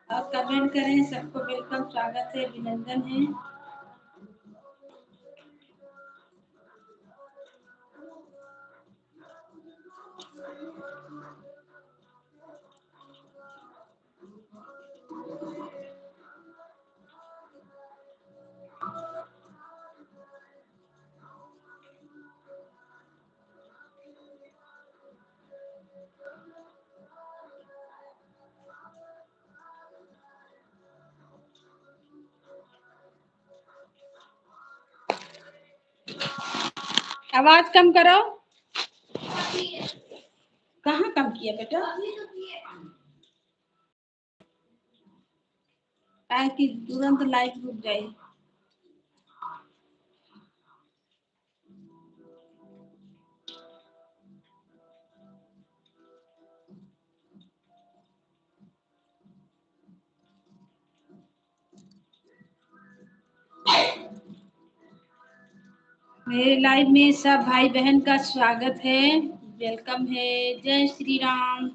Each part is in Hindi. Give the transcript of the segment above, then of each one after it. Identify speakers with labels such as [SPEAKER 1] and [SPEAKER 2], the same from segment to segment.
[SPEAKER 1] और कमेंट करें। सबको वेलकम, स्वागत है, अभिनंदन है। आवाज कम करो। कहाँ कम किया बेटा? ताकि तुरंत लाइट रुक जाए। मेरे लाइव में सब भाई बहन का स्वागत है, वेलकम है। जय श्री राम।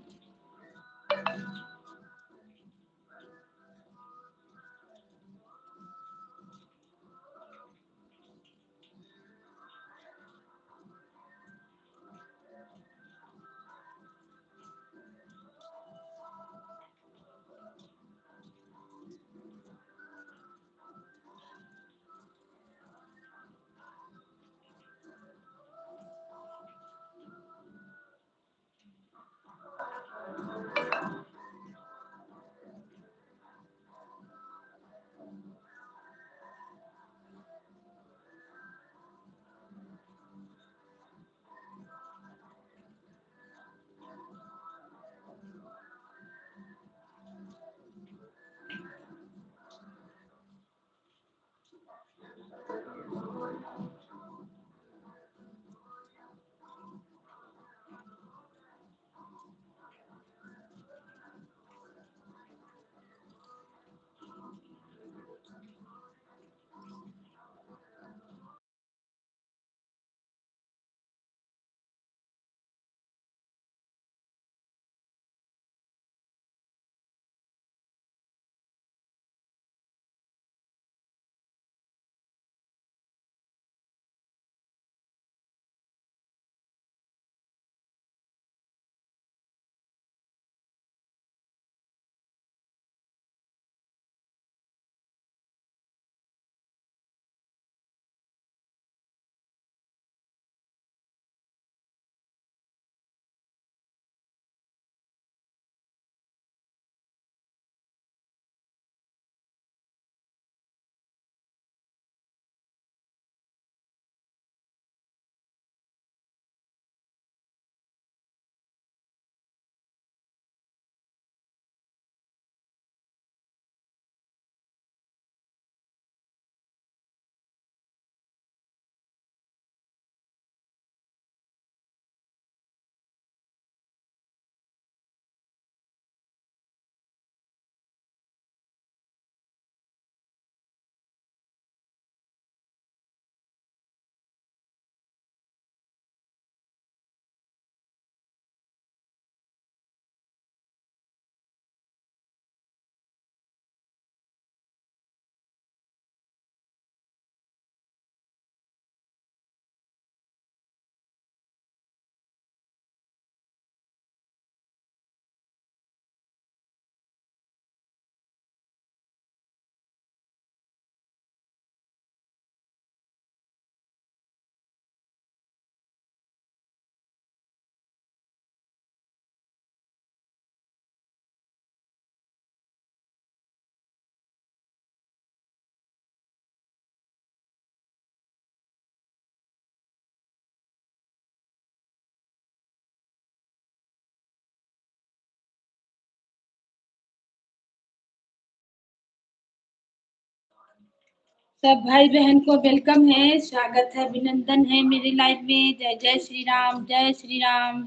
[SPEAKER 1] सब भाई बहन को वेलकम है, स्वागत है, अभिनंदन है मेरे लाइव में। जय जय श्री राम, जय श्री राम।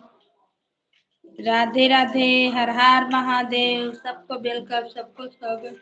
[SPEAKER 1] राधे राधे, हर हर महादेव। सबको वेलकम, सबको स्वागत।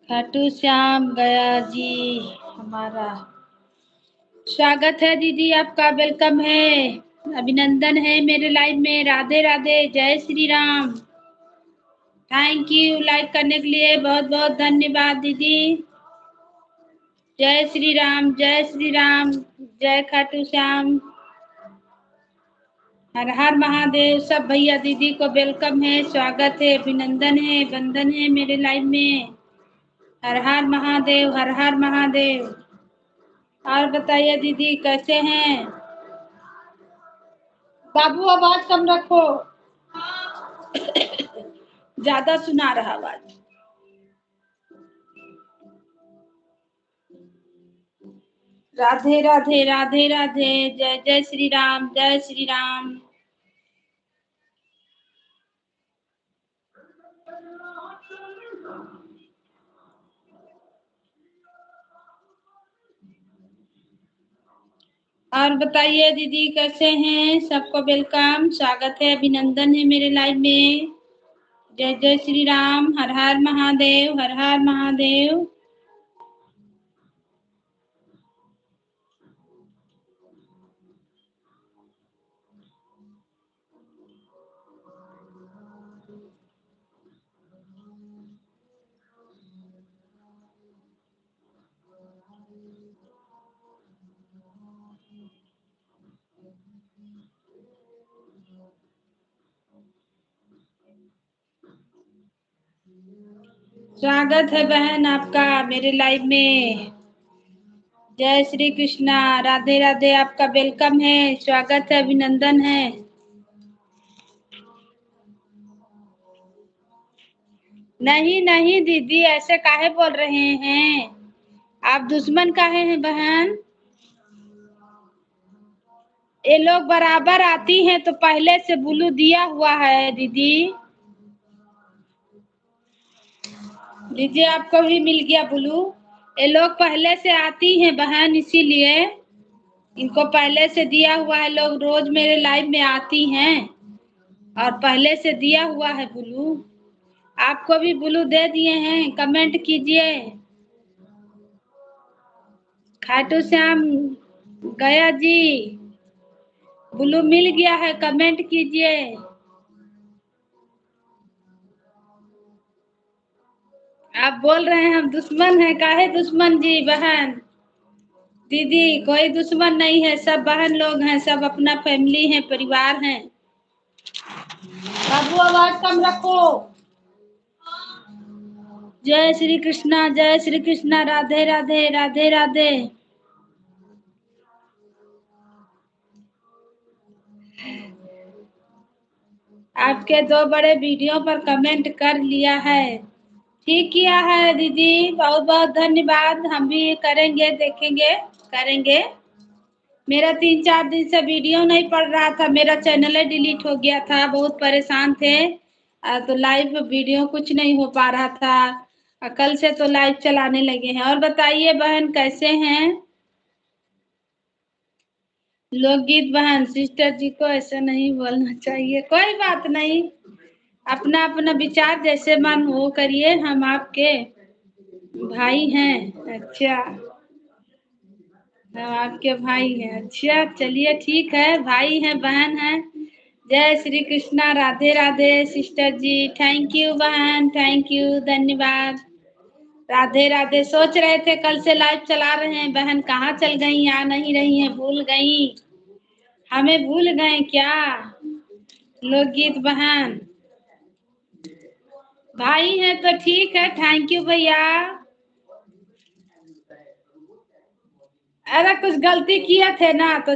[SPEAKER 1] खाटू श्याम गया जी हमारा। स्वागत है दीदी आपका, वेलकम है, अभिनंदन है मेरे लाइव में। राधे राधे, जय Shri Ram. Thank you like करने के लिए, बहुत बहुत धन्यवाद दीदी। जय श्री राम, जय श्री राम, जय खाटू श्याम, हर हर महादेव। सब भैया दीदी को वेलकम है, स्वागत है, अभिनंदन है, वंदन है मेरे लाइव में। हर हर महादेव, हर हर महादेव। और बताइए दीदी कैसे हैं? बाबू आवाज कम रखो, ज्यादा सुना रहा आवाज। राधे राधे, राधे राधे, जय जय श्री राम, जय श्री राम। और बताइए दीदी कैसे हैं? सबको वेलकम, स्वागत है, अभिनंदन है मेरे लाइव में। जय जय श्री राम, हर हर महादेव, हर हर महादेव। स्वागत है बहन आपका मेरे लाइव में। जय श्री कृष्णा, राधे राधे, आपका वेलकम है, स्वागत है, अभिनंदन है। नहीं नहीं दीदी, ऐसे काहे बोल रहे हैं? आप दुश्मन काहे हैं बहन? ये लोग बराबर आती हैं तो पहले से ब्लू दिया हुआ है दीदी। लीजिए, आपको भी मिल गया ब्लू। ये लोग पहले से आती हैं बहन, इसीलिए इनको पहले से दिया हुआ है। लोग रोज मेरे लाइव में आती हैं और पहले से दिया हुआ है ब्लू। आपको भी ब्लू दे दिए हैं, कमेंट कीजिए। खाटू श्याम गया जी, ब्लू मिल गया है, कमेंट कीजिए। आप बोल रहे हैं हम दुश्मन हैं, काहे दुश्मन जी बहन? दीदी कोई दुश्मन नहीं है, सब बहन लोग हैं, सब अपना फैमिली है, परिवार हैं। बाबू आवाज कम रखो। जय श्री कृष्णा, जय श्री कृष्णा, राधे राधे, राधे राधे। आपके 2 बड़े वीडियो पर कमेंट कर लिया है। ठीक किया है दीदी, बहुत बहुत धन्यवाद। हम भी करेंगे, देखेंगे, करेंगे। मेरा 3-4 दिन से वीडियो नहीं पड़ रहा था, मेरा चैनल ही डिलीट हो गया था, बहुत परेशान थे। तो लाइव वीडियो कुछ नहीं हो पा रहा था। कल से तो लाइव चलाने लगे हैं। और बताइए बहन कैसे हैं? लोकगीत बहन, सिस्टर जी को ऐसा नहीं बोलना चाहिए। कोई बात नहीं, अपना अपना विचार जैसे मन हो करिए, हम आपके भाई हैं। अच्छा, हम आपके भाई हैं। अच्छा चलिए ठीक है, भाई हैं, बहन हैं। जय श्री कृष्णा, राधे राधे सिस्टर जी। थैंक यू बहन, थैंक यू, धन्यवाद। राधे राधे। सोच रहे थे कल से लाइव चला रहे हैं, बहन कहाँ चल गई, आ नहीं रही हैं, भूल गई। हमें भूल गए क्या? लोकगीत बहन, भाई हैं तो ठीक है, थैंक यू भैया। अरे कुछ गलती किए थे ना, तो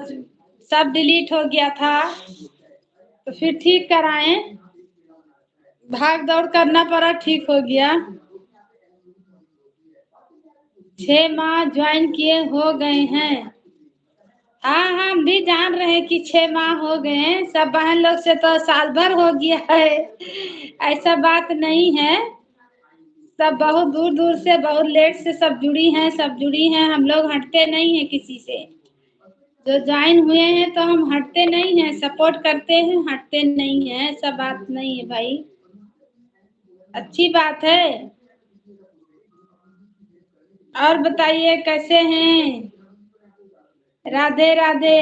[SPEAKER 1] सब डिलीट हो गया था, तो फिर ठीक कराएं, भाग दौड़ करना पड़ा, ठीक हो गया। 6 माह ज्वाइन किए हो गए हैं। हाँ हम भी जान रहे हैं कि 6 माह हो गए हैं। सब बहन लोग से तो साल भर हो गया है, ऐसा बात नहीं है। सब बहुत दूर दूर से, बहुत लेट से सब जुड़ी हैं, सब जुड़ी हैं। हम लोग हटते नहीं हैं किसी से। जो ज्वाइन हुए हैं तो हम हटते नहीं हैं, सपोर्ट करते हैं, हटते नहीं हैं, ऐसा बात नहीं है भाई। अच्छी बात है। और बताइए कैसे हैं? राधे राधे।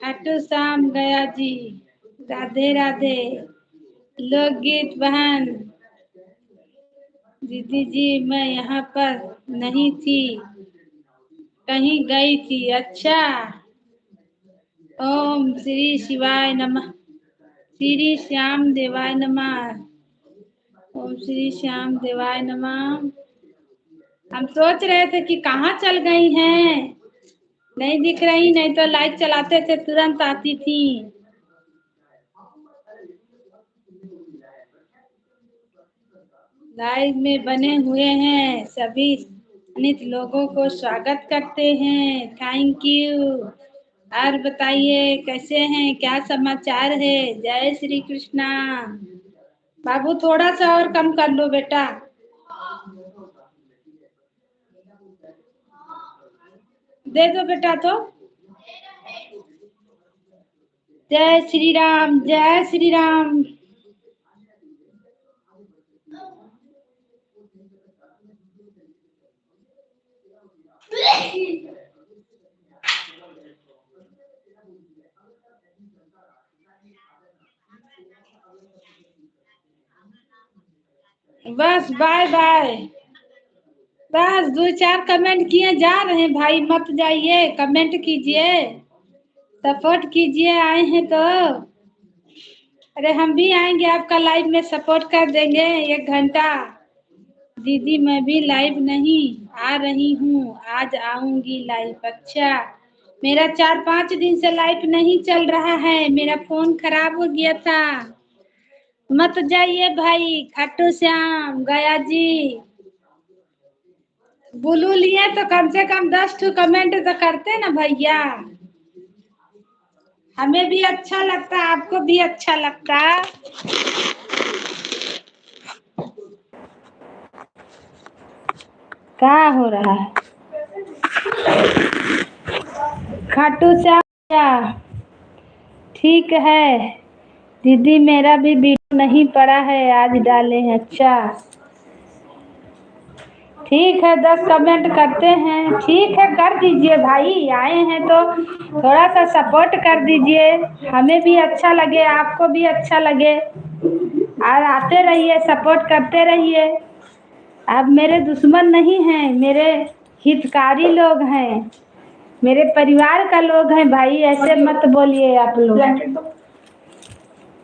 [SPEAKER 1] खाटू श्याम गया जी। राधे राधे। लोकगीत बहन। दीदी जी मैं यहाँ पर नहीं थी, कहीं गई थी। अच्छा। ओम श्री शिवाय नमः। श्री श्याम देवाय नमः। ओम श्री श्याम देवाय नमः। हम सोच रहे थे कि कहाँ चल गई हैं, नहीं दिख रही, नहीं तो लाइट चलाते थे तुरंत आती थी। लाइव में बने हुए हैं सभी अनित लोगों को स्वागत करते हैं। Thank you. और बताइए कैसे हैं, क्या समाचार है? जय श्री कृष्णा। बाबू थोड़ा सा और कम कर लो बेटा। दे दो बेटा तो। जय श्री राम, जय श्री राम। बस बाय बाय। बस 2-4 कमेंट किए जा रहे हैं भाई, मत जाइए, कमेंट कीजिए, सपोर्ट कीजिए। आए हैं तो अरे हम भी आएंगे आपका लाइव में, सपोर्ट कर देंगे 1 घंटा। दीदी मैं भी लाइव नहीं आ रही हूँ, आज आऊंगी लाइव। अच्छा। मेरा 4-5 दिन से लाइव नहीं चल रहा है, मेरा फोन खराब हो गया था। मत जाइए भाई। खाटू श्याम गया जी। बुलू लिए तो कम से कम 10 ठो कमेंट तो करते ना भैया, हमें भी अच्छा लगता, आपको भी अच्छा लगता। क्या हो रहा है? खाटू श्याम ठीक है दीदी, मेरा भी वीडियो नहीं पड़ा है, आज डाले हैं। अच्छा ठीक है, 10 कमेंट करते हैं। ठीक है कर दीजिए भाई, आए हैं तो थोड़ा सा सपोर्ट कर दीजिए, हमें भी अच्छा लगे, आपको भी अच्छा लगे। और आते रहिए, सपोर्ट करते रहिए। आप मेरे दुश्मन नहीं हैं, मेरे हितकारी लोग हैं, मेरे परिवार का लोग हैं भाई, ऐसे मत बोलिए आप लोग।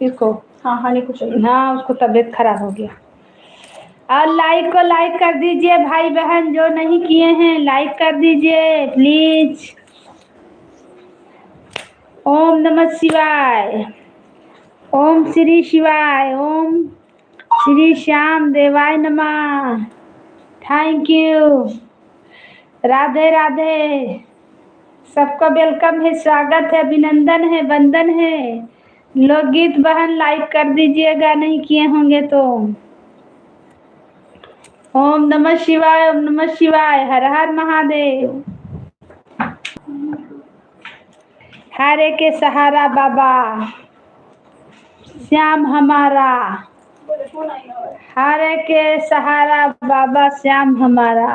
[SPEAKER 1] इसको हाँ हानि को चाहिए ना, उसको तबीयत खराब हो गया। और लाइक को लाइक कर दीजिए भाई बहन, जो नहीं किए हैं लाइक कर दीजिए प्लीज। ओम नमः शिवाय। ओम श्री शिवाय। ओम श्री श्याम देवाय नमः। Thank you. राधे राधे। सबका वेलकम है, स्वागत है, अभिनंदन है, वंदन है। लोकगीत बहन लाइक कर दीजिएगा, नहीं किए होंगे तो। ओम नमः शिवाय, ओम नमः शिवाय, हर हर महादेव। हरे के सहारा बाबा श्याम हमारा, हरे के सहारा बाबा श्याम हमारा।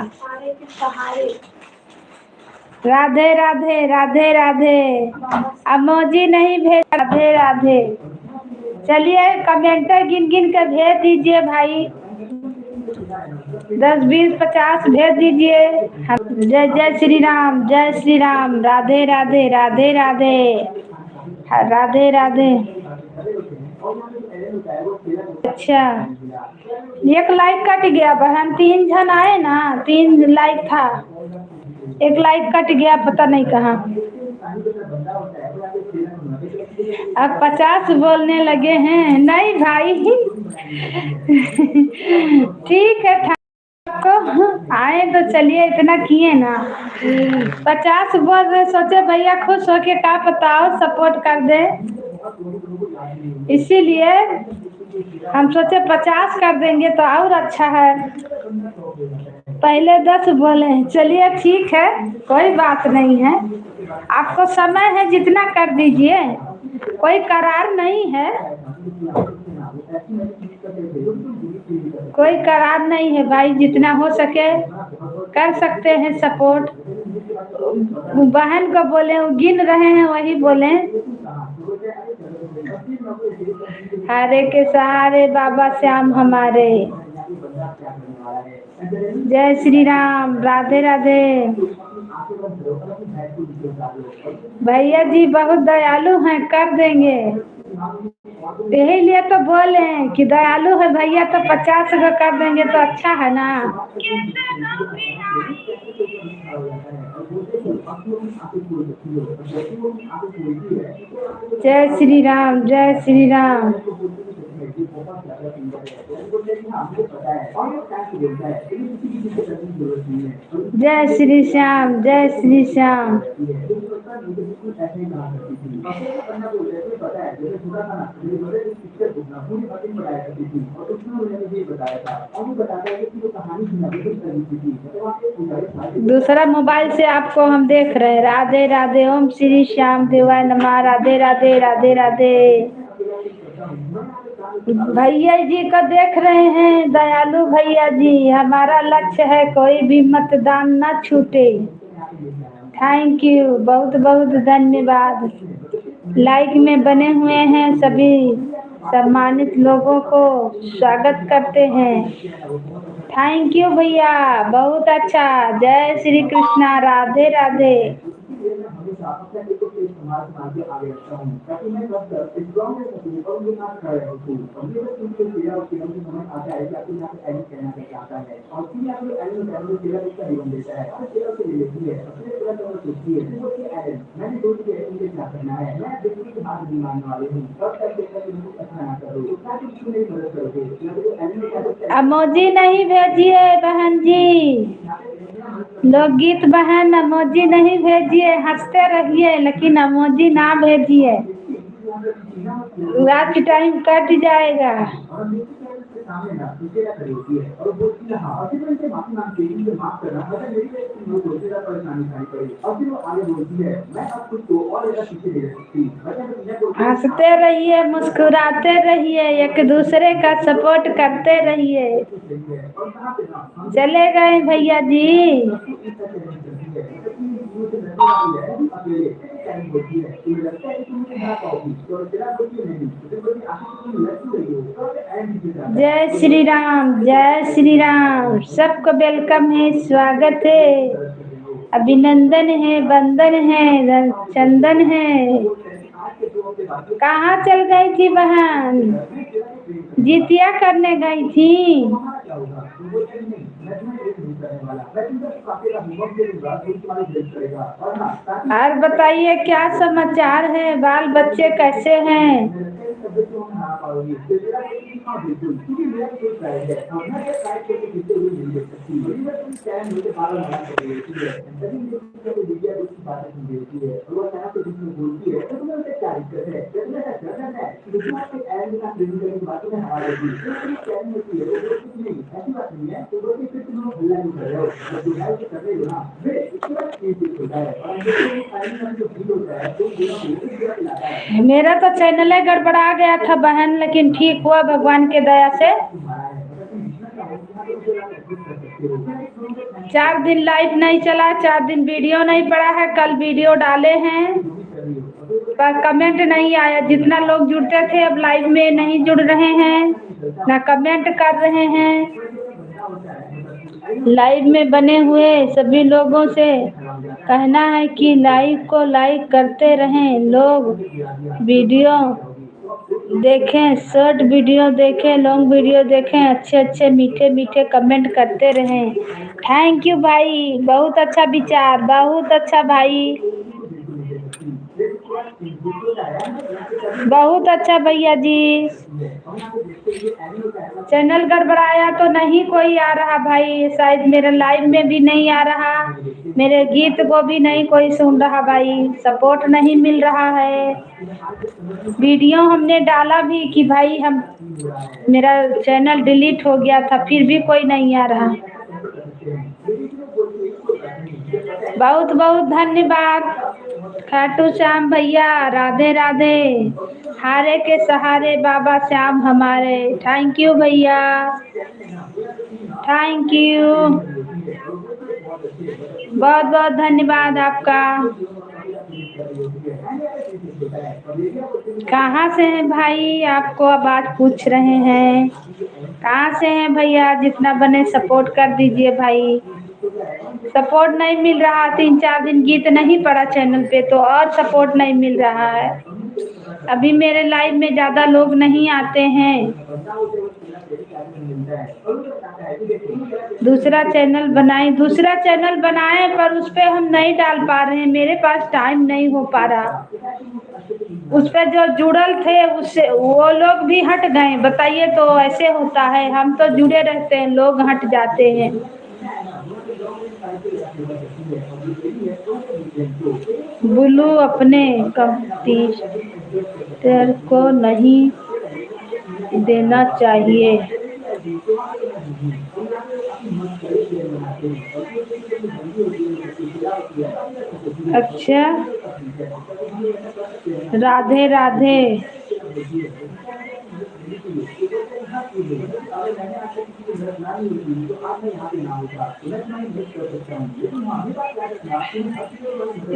[SPEAKER 1] राधे राधे, राधे राधे। अमोजी नहीं भेज, राधे राधे। चलिए कमेंट गिन गिन कर भेज दीजिए भाई, 10, 20, 50 भेज दीजिए। जय जय श्री राम, जय श्री राम। राधे राधे, राधे राधे, राधे राधे। अच्छा 1 लाइक कट गया बहन, 3 जन आए ना, 3 लाइक था, 1 लाइक कट गया, पता नहीं कहाँ। अब 50 बोलने लगे हैं, नहीं भाई। ठीक है, आपको आए तो चलिए, इतना किए ना, 50 बोल रहे, सोचे भैया खुश होके क्या बताओ सपोर्ट कर दे, इसीलिए हम सोचे 50 कर देंगे तो और अच्छा है। पहले 10 बोले, चलिए ठीक है, कोई बात नहीं है, आपको समय है जितना कर दीजिए, कोई करार नहीं है। कोई करार नहीं है भाई, जितना हो सके कर सकते हैं सपोर्ट। बहन को बोले, वो गिन रहे हैं वही बोले। हरे के सहारे बाबा श्याम हमारे। जय श्री राम, राधे राधे। भैया जी बहुत दयालु हैं, कर देंगे। यही लिए तो बोले हैं कि दयालु है भैया तो 50 का कर देंगे तो अच्छा है ना। जय श्री राम, जय श्री राम। जय श्री श्याम, जय श्री श्याम। दूसरा मोबाइल से आपको हम देख रहे हैं। राधे राधे, ओम श्री श्याम देवाय नमः। राधे राधे, राधे राधे। भैया जी को देख रहे हैं, दयालु भैया जी। हमारा लक्ष्य है कोई भी मतदान न छूटे। थैंक यू, बहुत बहुत धन्यवाद। लाइक में बने हुए हैं सभी सम्मानित लोगों को स्वागत करते हैं। थैंक यू भैया, बहुत अच्छा। जय श्री कृष्णा, राधे राधे। अमोजी नहीं भेजिए बहन जी, लोकगीत बहन अमोजी नहीं भेजिए। हंसते रहिए लेकिन अमोजी ना भेजिए, रात के टाइम कट जाएगा। हंसते रहिए, मुस्कुराते रहिए, एक दूसरे का सपोर्ट करते रहिए। चले गए भैया जी। जय श्री राम, जय श्री राम। सबको वेलकम है, स्वागत है, अभिनंदन है, वंदन है, चंदन है। कहाँ चल गई थी बहन? जितिया करने गई थी। और बताइए क्या समाचार है, बाल बच्चे कैसे हैं? मेरा तो चैनल गड़बड़ा गया था बहन, लेकिन ठीक हुआ भगवान के दया से। 4 दिन लाइव नहीं चला, 4 दिन वीडियो नहीं पड़ा है। कल वीडियो डाले हैं पर कमेंट नहीं आया। जितना लोग जुड़ते थे अब लाइव में नहीं जुड़ रहे हैं, ना कमेंट कर रहे हैं। लाइव में बने हुए सभी लोगों से कहना है कि लाइव को लाइक करते रहें। लोग वीडियो देखें, शॉर्ट वीडियो देखें, लॉन्ग वीडियो देखें, अच्छे अच्छे मीठे मीठे कमेंट करते रहें। थैंक यू भाई, बहुत अच्छा विचार, बहुत अच्छा भाई, बहुत अच्छा भैया जी। चैनल गड़बड़ाया तो नहीं कोई आ रहा भाई, शायद मेरे लाइव में भी नहीं आ रहा, मेरे गीत को भी नहीं कोई सुन रहा भाई, सपोर्ट नहीं मिल रहा है। वीडियो हमने डाला भी कि भाई हम मेरा चैनल डिलीट हो गया था, फिर भी कोई नहीं आ रहा। बहुत बहुत धन्यवाद। खाटू श्याम भैया राधे राधे। हारे के सहारे बाबा श्याम हमारे। थैंक यू भैया, थैंक यू, बहुत बहुत धन्यवाद आपका। कहाँ से हैं भाई, आपको आवाज पूछ रहे हैं। कहाँ से हैं भैया, जितना बने सपोर्ट कर दीजिए भाई। सपोर्ट नहीं मिल रहा, 3-4 दिन गीत नहीं पड़ा चैनल पे तो और सपोर्ट नहीं मिल रहा है। अभी मेरे लाइव में ज़्यादा लोग नहीं आते हैं। दूसरा चैनल बनाए पर उस पर हम नहीं डाल पा रहे हैं, मेरे पास टाइम नहीं हो पा रहा। उस पर जो जुड़ल थे उससे वो लोग भी हट गए। बताइए, तो ऐसे होता है, हम तो जुड़े रहते हैं, लोग हट जाते हैं। बुलू अपने कंप्यूटर को नहीं देना चाहिए। अच्छा, राधे राधे।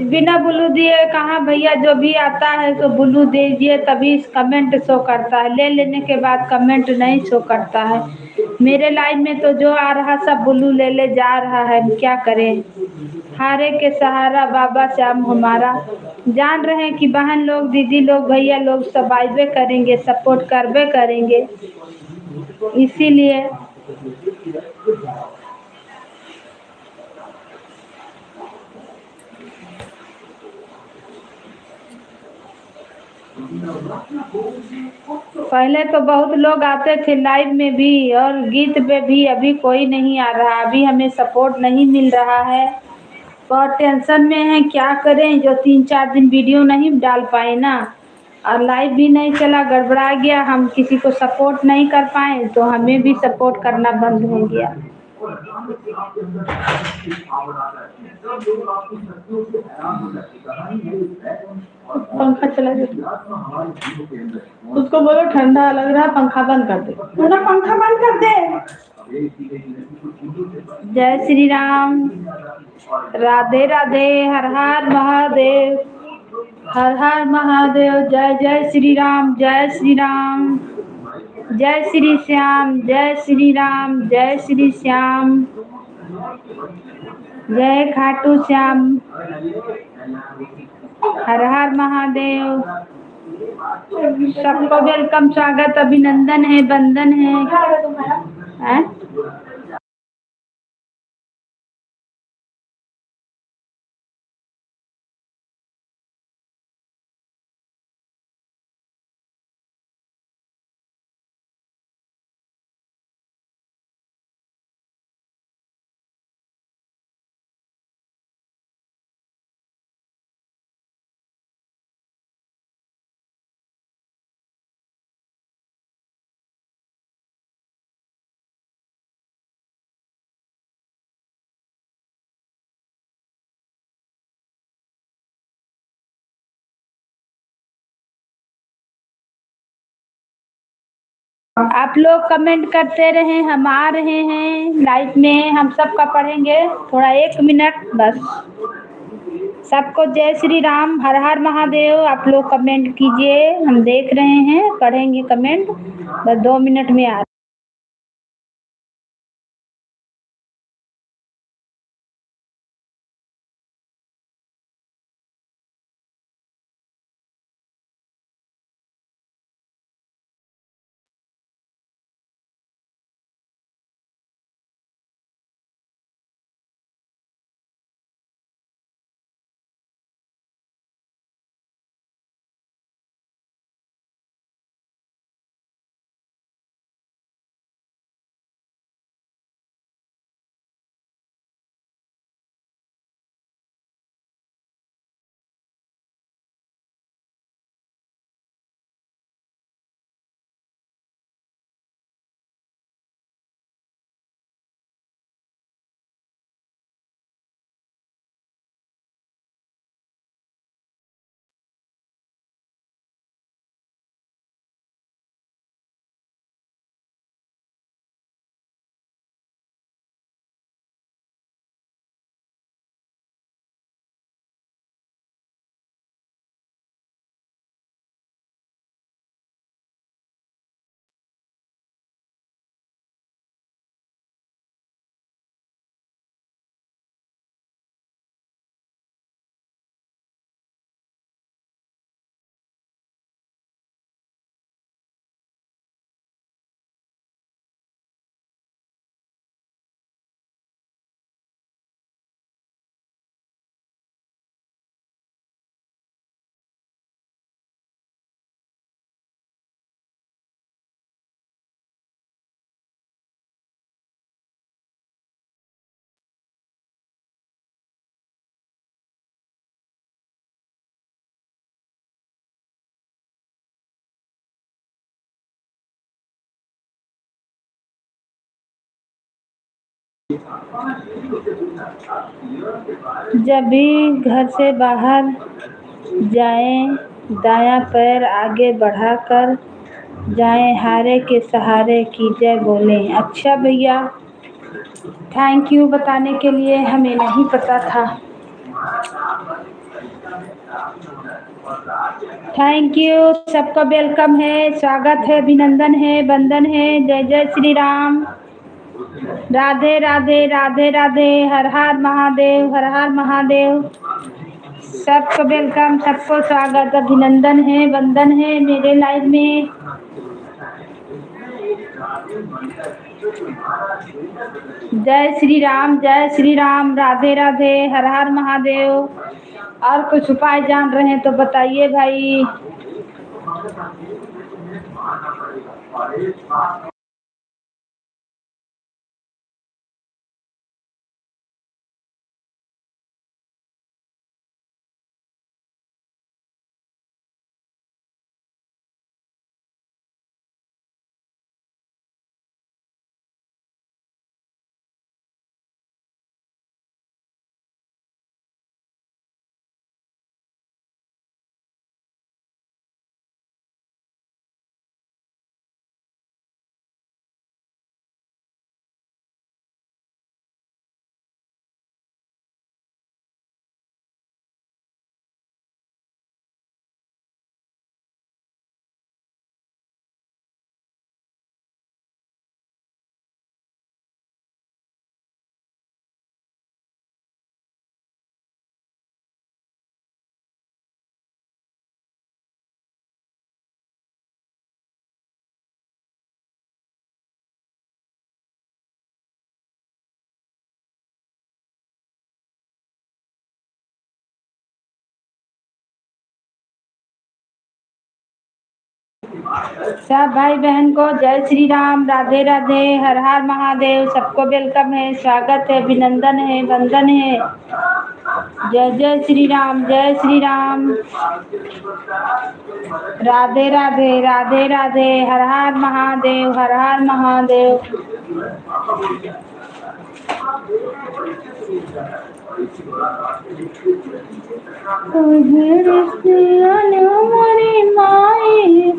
[SPEAKER 1] बिना ब्लू दिए कहाँ भैया, जो भी आता है तो ब्लू दीजिए तभी कमेंट शो करता है। ले लेने के बाद कमेंट नहीं शो करता है। मेरे लाइव में तो जो आ रहा सब ब्लू ले ले जा रहा है, क्या करें। हारे के सहारा बाबा श्याम हमारा। जान रहे हैं कि बहन लोग, दीदी लोग, भैया लोग सब आइबे करेंगे, सपोर्ट करबे करेंगे, इसीलिए। पहले तो बहुत लोग आते थे लाइव में भी और गीत पे भी, अभी कोई नहीं आ रहा। अभी हमें सपोर्ट नहीं मिल रहा है, बहुत टेंशन में है। क्या करें, जो 3-4 दिन वीडियो नहीं डाल पाए ना, और लाइव भी नहीं चला, गड़बड़ा गया, हम किसी को सपोर्ट नहीं कर पाए तो हमें भी सपोर्ट करना बंद हो गया। पंखा चला गया, उसको बोलो ठंडा लग रहा है, पंखा बंद कर दे। पंखा बंद कर दे। जय श्री राम, राधे राधे, हर हर महादेव, हर हर महादेव। जय जय श्री राम, जय श्री राम, जय श्री श्याम, जय श्री राम, जय श्री श्याम, जय खाटू श्याम, हर हर महादेव। सबको वेलकम, स्वागत, अभिनंदन है, वंदन है। आप लोग कमेंट करते रहे, हम आ रहे हैं लाइव में, हम सबका पढ़ेंगे। थोड़ा 1 मिनट बस। सबको जय श्री राम, हर हर महादेव। आप लोग कमेंट कीजिए, हम देख रहे हैं, पढ़ेंगे कमेंट, बस 2 मिनट में आ जब भी घर से बाहर जाएं, दायां पैर आगे बढ़ाकर जाएं, हारे के सहारे की जय बोलें। अच्छा भैया, थैंक यू बताने के लिए, हमें नहीं पता था। थैंक यू, सबका वेलकम है, स्वागत है, अभिनंदन है, वंदन है। जय जय श्री राम, राधे राधे, राधे राधे, हर हर महादेव, हर हर महादेव। सबको वेलकम, सबको स्वागत, अभिनंदन है, वंदन है मेरे लाइव में। जय श्री राम, जय श्री राम, राधे राधे, हर हर महादेव। और कुछ उपाय जान रहे हैं तो बताइए भाई। सब भाई बहन को जय श्री राम, राधे राधे, हर हर महादेव। सबको वेलकम है, स्वागत है, अभिनंदन है, वंदन है। जय जय श्री राम, जय श्री राम, राधे राधे, राधे राधे, हर हर महादेव, हर हर महादेव। हमारी माई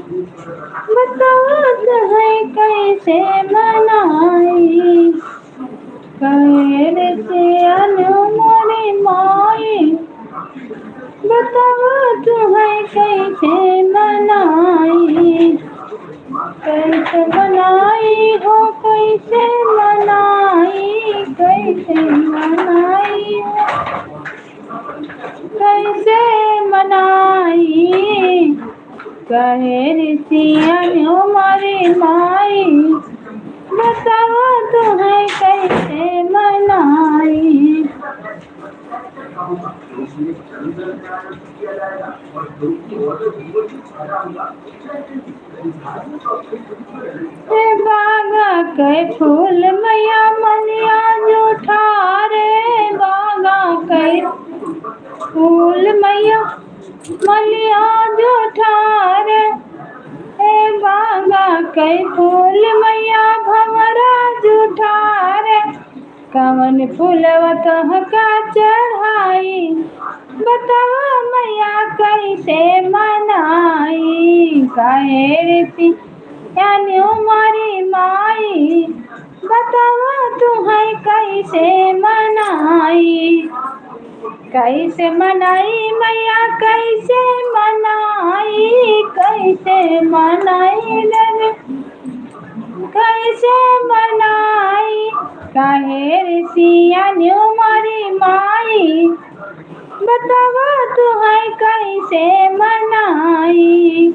[SPEAKER 1] बतावत है कैसे मनाई, कैसे हमारी माई बतावत है कैसे मनाई, कैसे मनाई हो, कैसे मनाई, कैसे मनाई, कैसे मनाई। कहे ऋषियन हमारी माई बताओ तुम्हें कैसे मनाई। बागा के फूल मैया मनिया जूठा रे, बागा के फूल मैया मनिया जूठा रे, बागा के फूल मैया भंवरा जूठा रे। कवन फूलवा तोहका चढ़ाई, बतावा मैया कैसे मनाई। कहे ऋषि यानी हमारी माई बतावा तुम्हें कैसे मनाई, कैसे मनाई मैया, कैसे मनाई, कैसे मनाई रे, कैसे मनाई। कहे ऋषियन हमारी माई बतावा तुम्हें कैसे मनाई।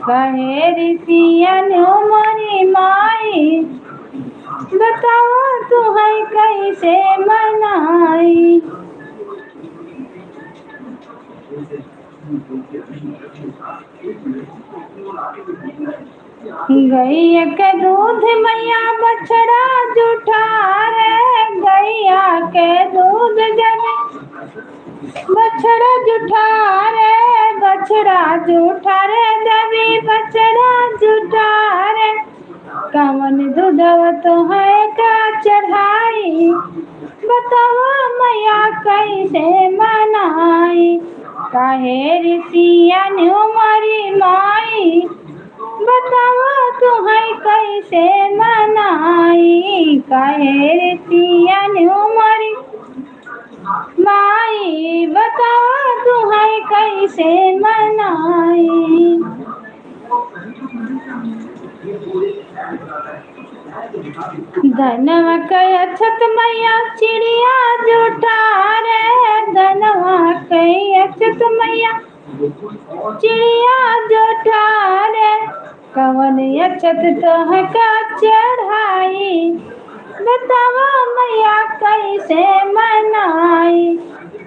[SPEAKER 1] कहे ऋषियन हमारी माई बतावा तुम्हें कैसे मनाई। गैया के दूध मैया बछड़ा जूठा रे, गैया के दूध जब बछड़ा जूठा रे, बछड़ा जूठा रे, देवी बछड़ा जूठा रे। कवन दूधवा तो है का चढ़ाई, बतावा मैया कैसे मनाई। काहे ऋषिया न्यू मरी माई, बतावा तू है कैसे मनाई। काहे ऋषिया न्यू मरी माई, बतावा तू है कैसे मनाई। धनवा कई अछत मैया चिड़िया जूठा रे, धनवा कई अछत मैया चिड़िया जूठा रे। कवन अछत तोह का चढ़ाई, बतावा मैया कैसे मनाई।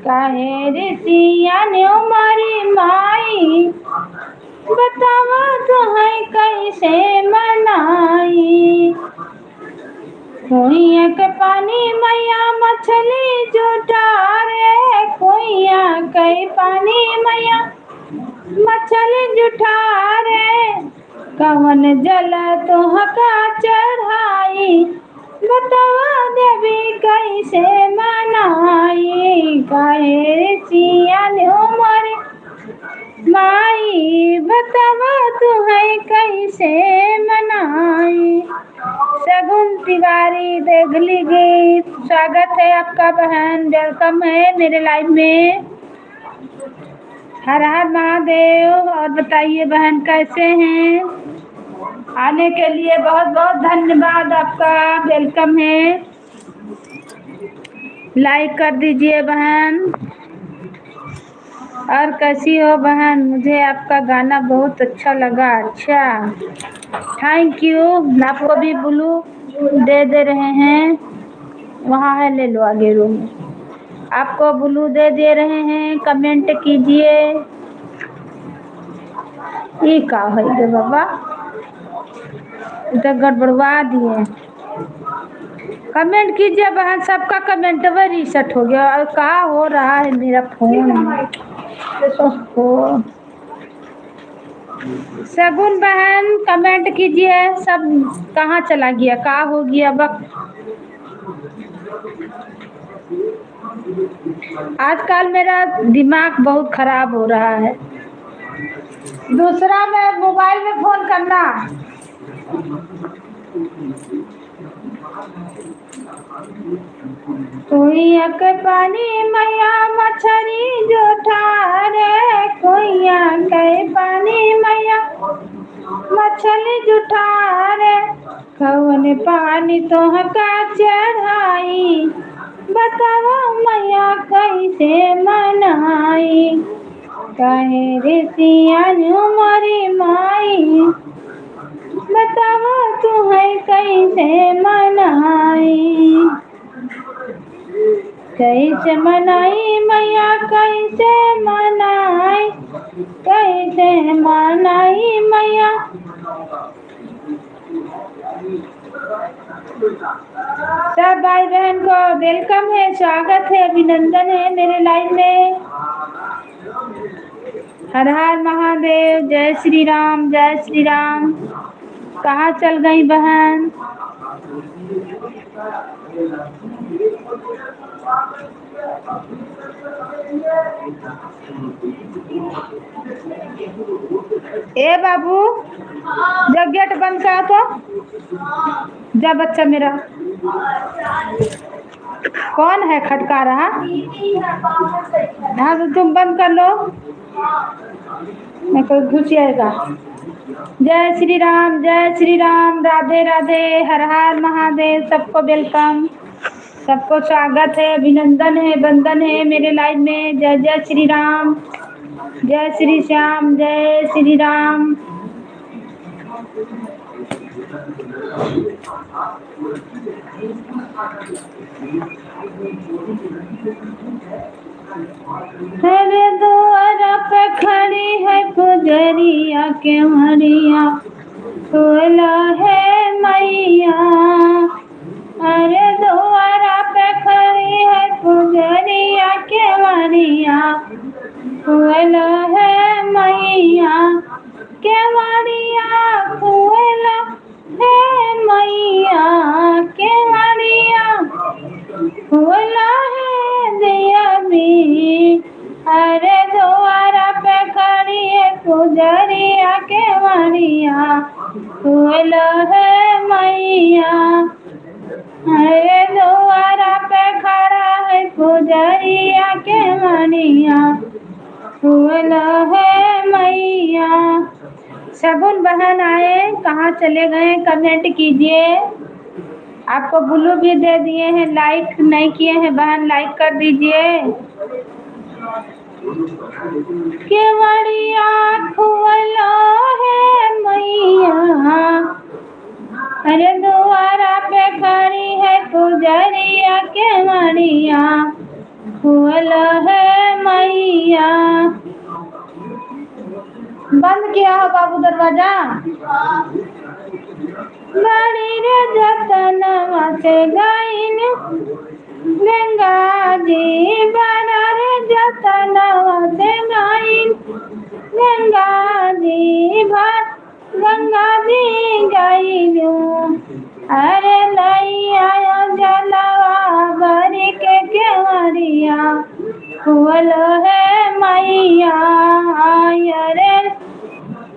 [SPEAKER 1] काहे ऋषिया न्यू मरी माई, बतावा तू है कैसे मनाई। कुइया के पानी मैया मछली जूठा रे, कुइया के पानी मैया मछली जूठा रे। कवन जल तोह का चढ़ाई, बतावा देवी कैसे मनाई। काहे ऋषिया न्यू मरी माई, बतावा तू है कैसे मनाई। शगुन तिवारी देगली गीत, स्वागत है आपका बहन, वेलकम है मेरे लाइव में। हर हर महादेव। और बताइए बहन कैसे हैं? आने के लिए बहुत बहुत धन्यवाद आपका, वेलकम है। लाइक कर दीजिए बहन। और कैसी हो बहन? मुझे आपका गाना बहुत अच्छा लगा। अच्छा, थैंक यू। आपको भी ब्लू दे रहे हैं, वहाँ है, ले लो आगे रूम में। आपको ब्लू दे रहे हैं, कमेंट कीजिए। ये का है गे बाबा, तो गड़बड़वा दिए। कमेंट कीजिए बहन, सबका कमेंट में रीसेट हो गया। और क्या हो रहा है मेरा फोन? ओहो, शगुन बहन कमेंट कीजिए। सब कहाँ चला गया, क्या हो गया? वक्त आजकल मेरा दिमाग बहुत खराब हो रहा है। दूसरा में मोबाइल में फोन करना। कुइया के पानी मैया मछली जूठा रे, कुइया के पानी मैया मछली जूठा रे। कवन पानी तोह का चढ़ाई, बतावा मैया कैसे मनाई। काहे ऋषिया न्यू मरी माई, बतावा तू है कैसे मनाई। कैसे मनाई मैया कैसे मनाई, कैसे मनाई मैया। सब भाई बहन को वेलकम है, स्वागत है, अभिनंदन है मेरे लाइव में। हर हर महादेव, जय श्री राम, जय श्री राम। कहाँ चल गई बहन? ए बाबू, जब गेट बंद करा तो जा बच्चा मेरा। कौन है खटका रहा? हाँ तो तुम बंद कर लो, मैं कोई घुस जाएगा। जय श्री राम, जय श्री राम, राधे राधे, हर हर महादेव। सबको वेलकम, सबको स्वागत है, अभिनंदन है, वंदन है मेरे लाइव में। जय जय श्री राम, जय श्री श्याम, जय श्री राम। अरे द्वारा पे खड़ी है पुजरिया के मरिया, खोला है मैया। अरे द्वारा पे खड़ी है पुजरिया के मरिया, खोला है मैया। के मरिया खोला है पुजरिया के मारिया खोल है मैया। अरे द्वारा पे खड़ा है पुजरिया के मारिया खोल है मैया। शगुन बहन आए, कहाँ चले गए कमेंट कीजिए। आपको ब्लू भी दे दिए हैं, लाइक नहीं किए हैं बहन, लाइक कर दीजिए। केवड़िया खोलो है मैया, अरे द्वारा पे खड़ी है पुजरिया के मरिया खोलो है मैया। बंद किया हो बाबू दरवाजा। बड़ी रे जतनवा से गाइन गंगा जी, बड़ा रे जतनवा से गाइन गंगा जी, गंगा जी गाइलू। अरे लई आयो जलवा भरी के केवड़िया खोल है मैया। अरे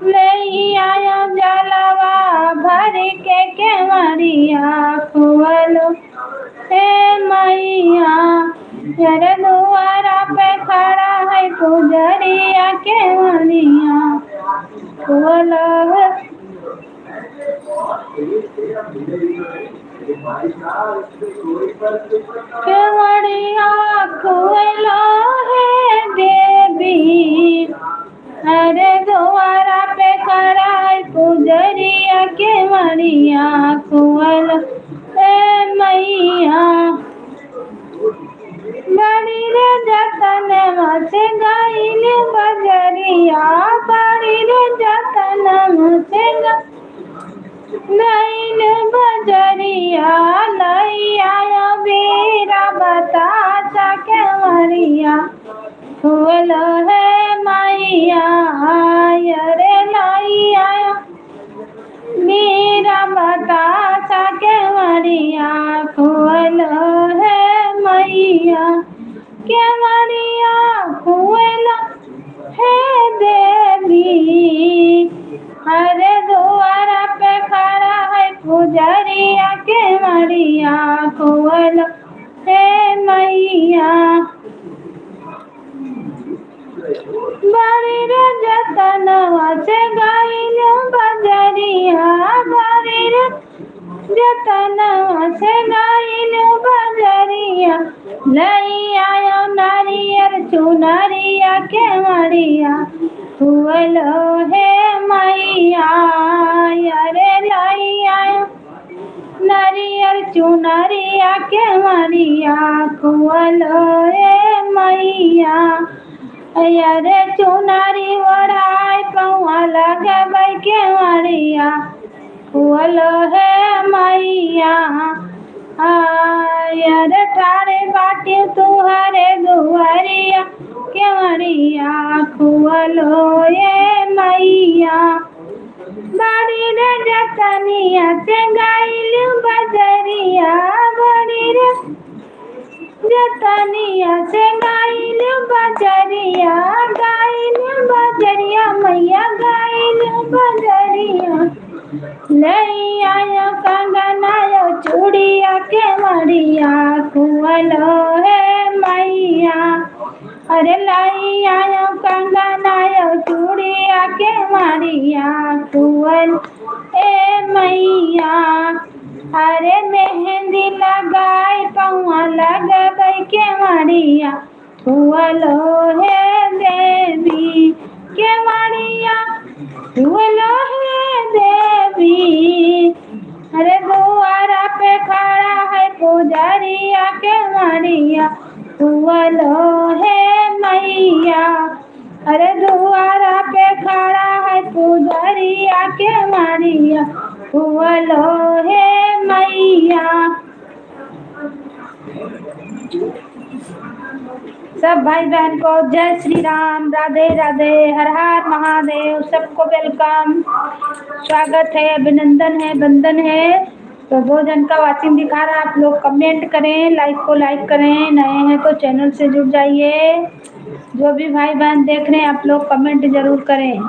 [SPEAKER 1] लई आयो जलवा भरी के केवड़िया खोल हे मैया। अरे द्वारा पे खड़ा है पुजरिया के मरिया खोल केवड़िया खोल है देवी। अरे द्वारा पे खड़ा है पुजरिया के मरिया खोल हे मैया। बड़ी रे जतनवा से गाइल बजरिया, बड़ी रे जतनवा से गाइल बजरिया। लई आयो वीरा बतासा के मरिया खोल है मैया। अरे लई आयो वीरा बतासा के मरिया खोल है मैया। के मरिया खोल है देवी। अरे द्वारा पे खड़ा है पुजरिया के मरिया खोल है मैया। बड़ी रे जतनवा से गाइल बजरिया, बड़ी रे जतनवा से गाइल बजरिया। लई आयो नारियल चुनरिया के मरिया खोल है मैया। अरे लई आयो नारियल चुनरिया के मरिया खोल है मैया। अरे चुनरी ओढ़ाई पौआ लगबै के मरिया खोल है मैया। अरे ठाड़े बाटी तुहरे दुआरिया के मरिया खोल है मैया। बड़ी रे जतनिया से गाइल बजरिया, बड़ी रे जतनिया से गाइल बजरिया, गाइल बजरिया मैया गाइल बजरिया। लई आयो कंगनायो चूड़िया के मरिया खोल है मैया। अरे लई आयो कंगनायो चूड़िया के मरिया खोल ए मैया। अरे मेहंदी लगाई पौआ लगबै के मरिया खोल है देवी। के मरिया खोल है देवी। अरे द्वारा पे खड़ा है पुजरिया के मरिया खोल है मैया। अरे द्वारा पे खड़ा है पुजरिया के मरिया खोल है मैया। सब भाई बहन को जय श्री राम, राधे राधे, हर हर महादेव। सबको वेलकम, स्वागत है, अभिनंदन है, वंदन है। तो 2 जन का वाचिंग दिखा रहा है। आप लोग कमेंट करें, लाइक को लाइक करें, नए हैं तो चैनल से जुड़ जाइए। जो भी भाई बहन देख रहे हैं आप लोग कमेंट जरूर करें।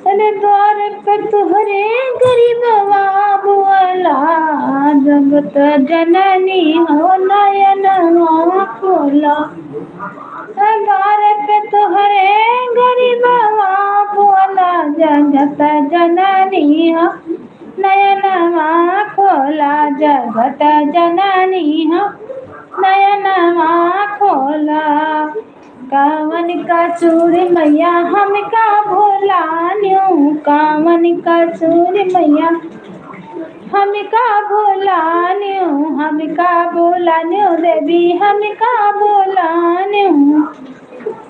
[SPEAKER 1] अरे द्वार पे तुहरे गरीबवा बोला, जगत जननी हो नयनवा खोला। द्वार पे तुहरे गरीबवा बोला, जगत जननी हो नयनवा खोला। जगत जननी हो नयनवा खोला। कावन का चूर मैया हमका भोला न्यू, कावन का चूर मैया हमका भोला न्यू, हमका भोला न्यू देवी हमका भोला न्यू।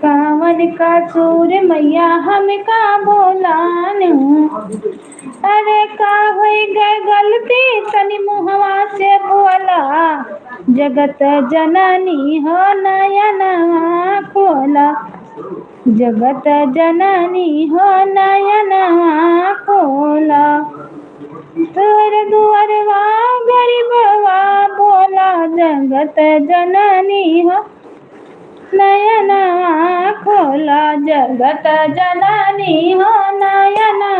[SPEAKER 1] कावन का चूर मैया हमका भोला न्यू। अरे का हुई गए गलती तनी मुहवा से बोला, जगत जननी हो नयनवा खोला। जगत जननी हो नयनवा खोला। तोर दुआरवा गरीबवा बोला, जगत जननी हो नयनवा खोला। जगत जननी हो नयनवा।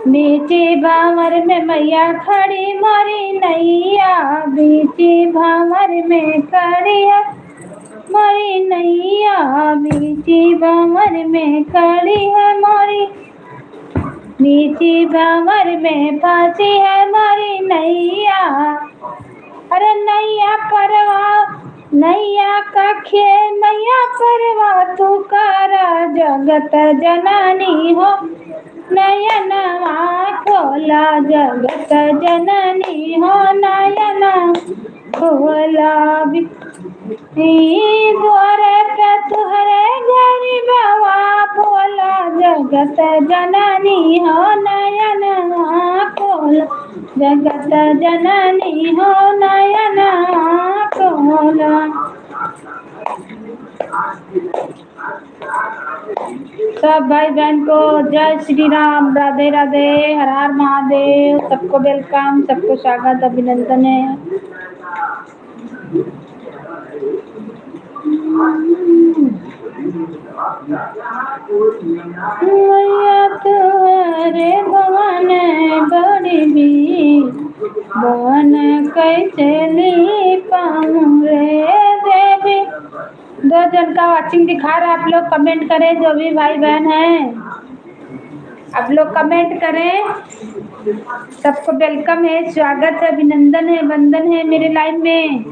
[SPEAKER 1] बीची भावर में मैया खड़ी मोरी नैया, बीची भावर में खड़ी है मोरी नैया, बीची भावर में खड़ी है मोरी। बीची भावर में फांसी है मोरी नैया। अरे नैया परवा नैया का खेल नैया परवा तू करा, जगत जननी हो नयनवा खोला। जगत जननी हो नयना खोला। द्वार पे तुहरे गरीबवा बोला, जगत जननी हो नयनवा खोला। जगत जननी हो नयनवा खोला। सब भाई बहन को जय श्री राम, राधे राधे, हर हर महादेव। सबको वेलकम, सबको स्वागत, अभिनंदन है। मैया तुहरे भवन बड़ी भी बन कैसे ली पाऊं रे देवी। 2 जन का वाचिंग दिखा रहा है। आप लोग कमेंट करें, जो भी भाई बहन हैं आप लोग कमेंट करें। सबको वेलकम है, स्वागत है, अभिनंदन है, वंदन है मेरे लाइव में।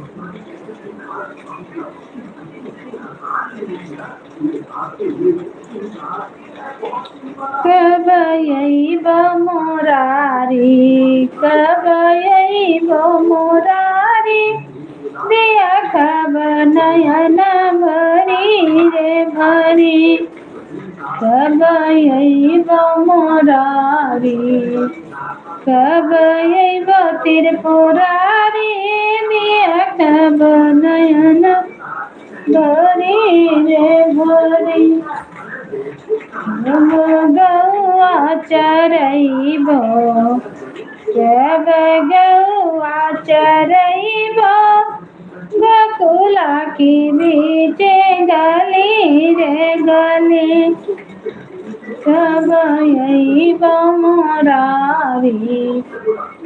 [SPEAKER 1] कब यही मोरारी, कब यही मोरारी, दिया कब नयन भरी रे भरी। कब यही मोरारी, कब यही त्रिपुरारी, दिया कब नयन भरी रे भरी। गौआ चरइबो, जब गौआ चरइबो, गोकुला की बीच गली रे गली। कब अइबो मोरारी,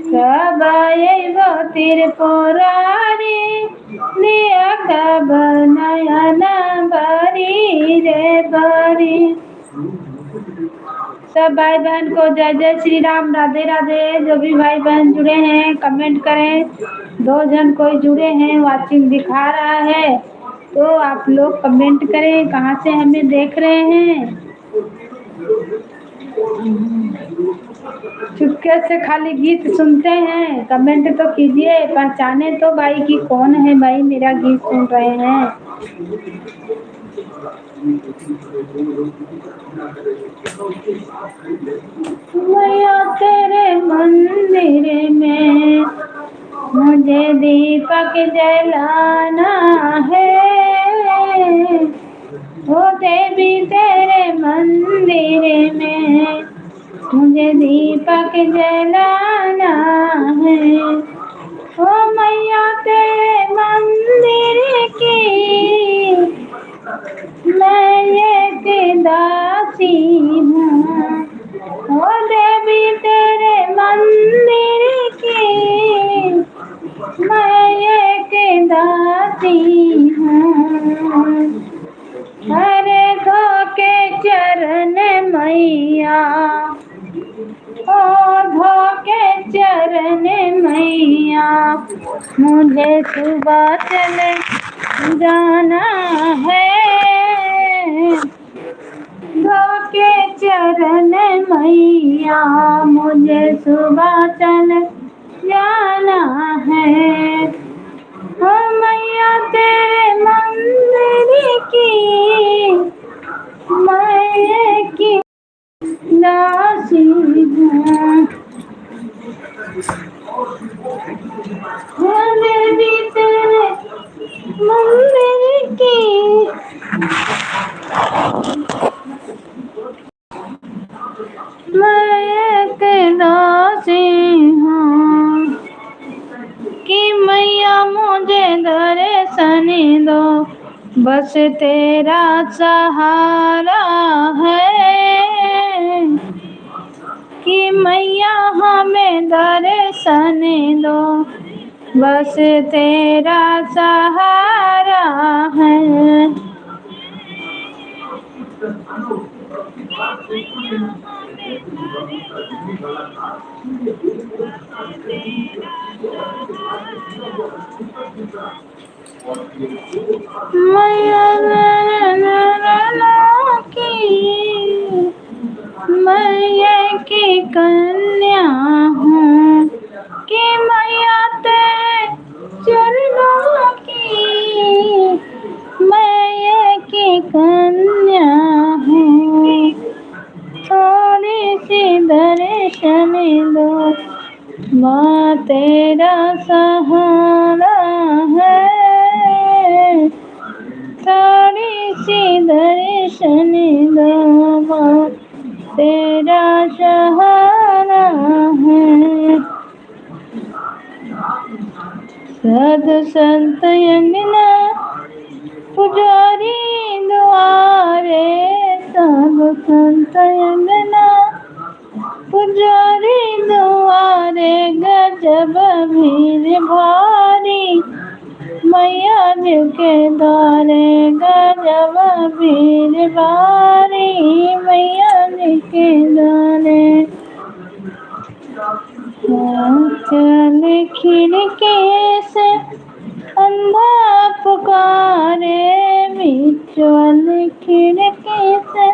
[SPEAKER 1] कब अइबो त्रिपुरारी, दिया कब नयन भरी रे भरी। सब भाई बहन को जय जय श्री राम, राधे राधे। जो भी भाई बहन जुड़े हैं कमेंट करें। 2 जन कोई जुड़े हैं, वाचिंग दिखा रहा है, तो आप लोग कमेंट करें कहाँ से हमें देख रहे हैं। चुपके से खाली गीत सुनते हैं, कमेंट तो कीजिए, पहचाने तो भाई कि कौन है भाई मेरा गीत सुन रहे हैं। मैया तेरे मंदिर में मुझे दीपक जलाना है, ओ देवी तेरे मंदिर में मुझे दीपक जलाना है। ओ मैया तेरे मंदिर की मैं एक दासी हूँ, ओ देवी तेरे मंदिर की मैं एक दासी हूँ। अरे धोके चरण मैया, ओ धोके चरण मैया मुझे सुबह चले जाना है। धोके चरण मैया मुझे सुबह चले जाना है। ओ मैया तेरे मंदिर की मैं की दासी हूँ, देवी तेरे मंदिर की मैं एक दासी हूँ। कि मैया मुझे दर्शन दो, बस तेरा सहारा है। कि मैया हमें दर्शन दो, बस तेरा सहारा है। मैया की मैं की कन्या हूँ, कि मैया तेरे चरणों की मैं की कन्या हूँ। थोड़ी सी दर्शन दो, माँ तेरा सहारा है। थोड़ी सी दर्शन दो, माँ तेरा सहारा है। साधु संत अंगना पुजारी द्वारे, साधु संत अंगना पुजारी द्वारे गजब भीड़ भारी, मैया जी के द्वारे गजब भीड़ भारी, मैया जी के द्वारे। चल खिड़की से अंधा पुकारे, चल खिड़की से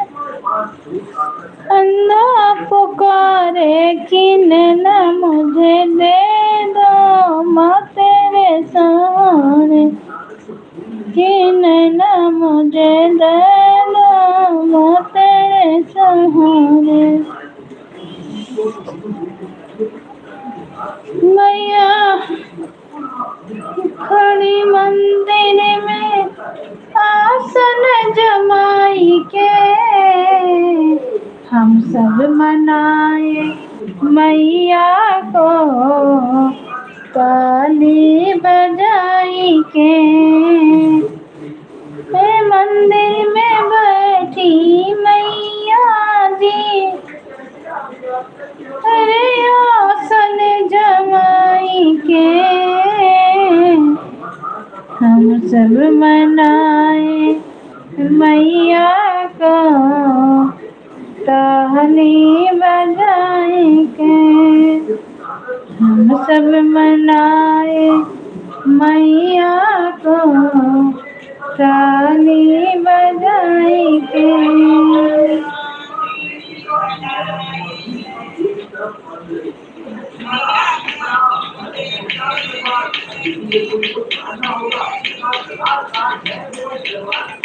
[SPEAKER 1] अंधा पुकारे, किन न मुझे दे दो माँ तेरे सहारे, किन न मुझे दे दो माँ तेरे सहारे। मैया खड़ी मंदिर में आसन जमाई के, हम सब मनाए मैया को ताली बजाई के। मंदिर में बैठी मैया जी, अरे आसन जमाई के हम सब मनाए मैया को ताली बजाई के। हम सब मनाए मैया को ताली बजाई के।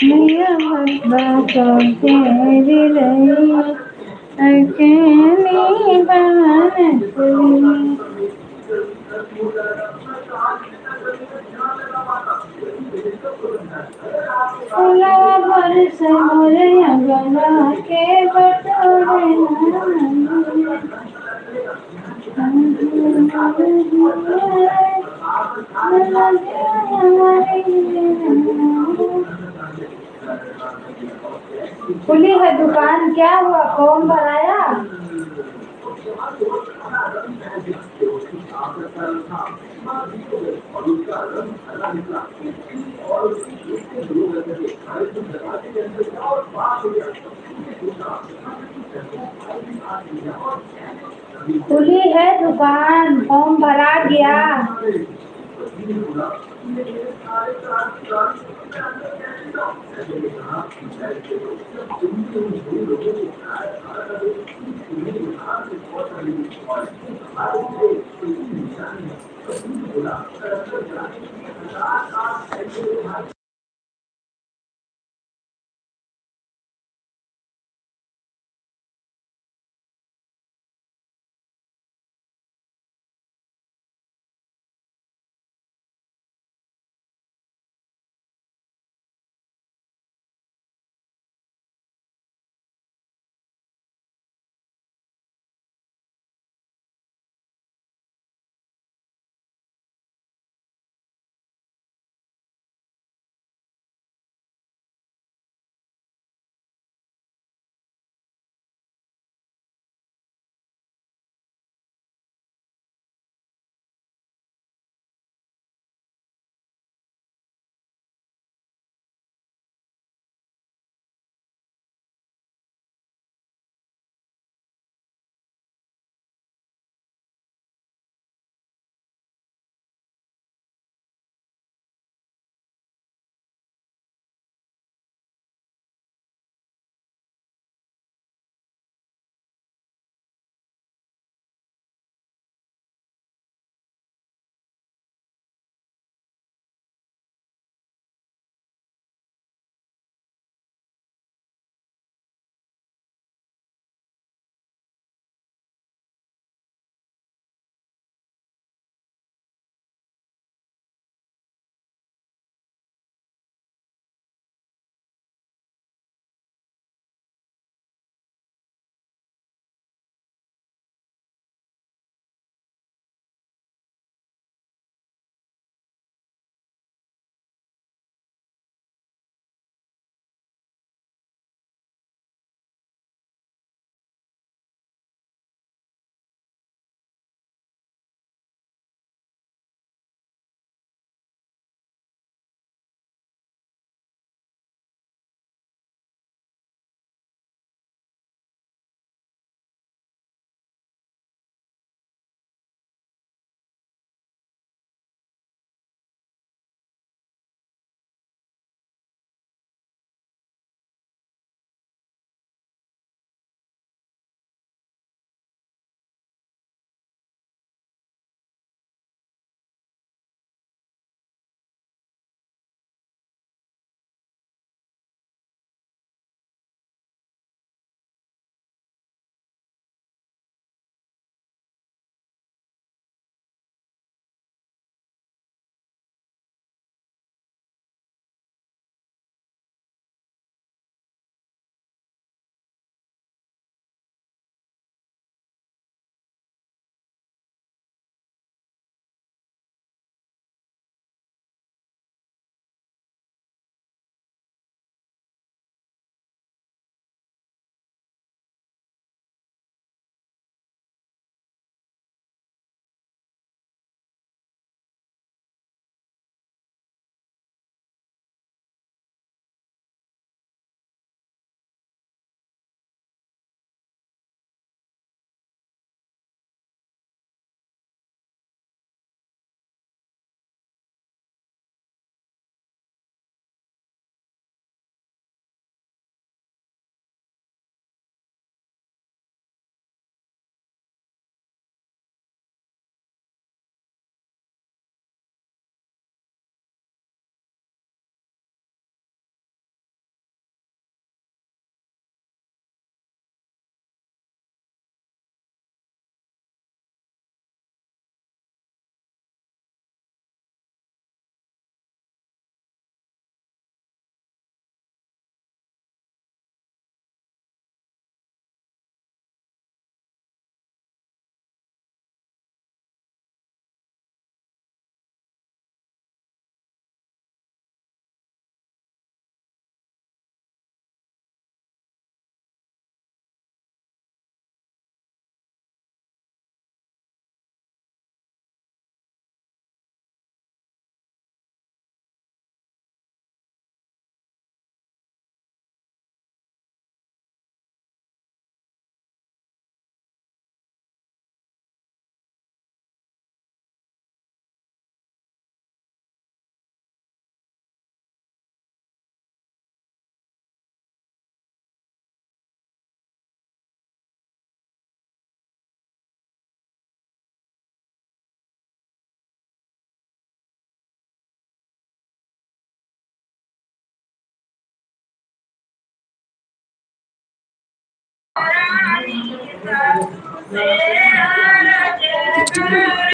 [SPEAKER 1] मैया बच्चों तेरी रही अकेली बनती, फुलवा बरस मोरे अंगना के बटोरे खुली है दुकान, क्या हुआ, फॉर्म भराया? खुली है दुकान, फॉर्म भरा गया। तेरा जय